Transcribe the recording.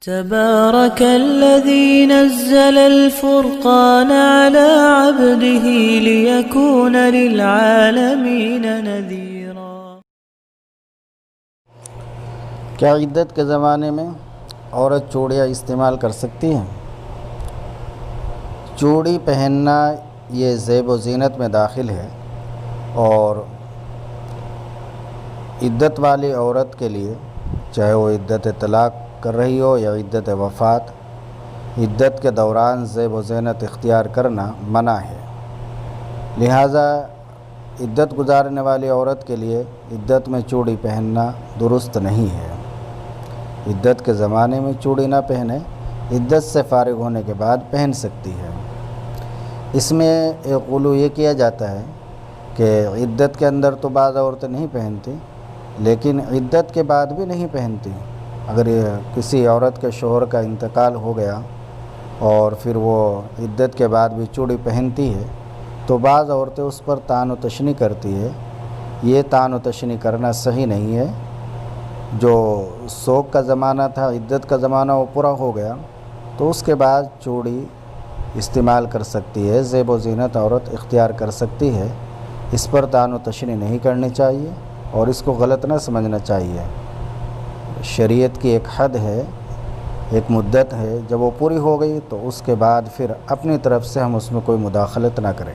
تبارك الذي نزل الفرقان على عبده ليكون للعالمين نذيرا۔ کیا عدت کے زمانے میں عورت چوڑیاں استعمال کر سکتی ہیں؟ چوڑی پہننا یہ زیب و زینت میں داخل ہے، اور عدت والی عورت کے لیے، چاہے وہ عدت طلاق کر رہی ہو یا عدت وفات، عدت کے دوران زیب و زینت اختیار کرنا منع ہے۔ لہٰذا عدت گزارنے والی عورت کے لیے عدت میں چوڑی پہننا درست نہیں ہے۔ عدت کے زمانے میں چوڑی نہ پہنے، عدت سے فارغ ہونے کے بعد پہن سکتی ہے۔ اس میں ایک غلو یہ کیا جاتا ہے کہ عدت کے اندر تو بعض عورتیں نہیں پہنتی، لیکن عدت کے بعد بھی نہیں پہنتی۔ اگر کسی عورت کے شوہر کا انتقال ہو گیا اور پھر وہ عدت کے بعد بھی چوڑی پہنتی ہے، تو بعض عورتیں اس پر طعن و تشنیع کرتی ہے۔ یہ طعن و تشنیع کرنا صحیح نہیں ہے۔ جو سوگ کا زمانہ تھا، عدت کا زمانہ وہ پورا ہو گیا، تو اس کے بعد چوڑی استعمال کر سکتی ہے، زیب و زینت عورت اختیار کر سکتی ہے۔ اس پر طعن و تشنیع نہیں کرنی چاہیے اور اس کو غلط نہ سمجھنا چاہیے۔ شریعت کی ایک حد ہے، ایک مدت ہے، جب وہ پوری ہو گئی تو اس کے بعد پھر اپنی طرف سے ہم اس میں کوئی مداخلت نہ کریں۔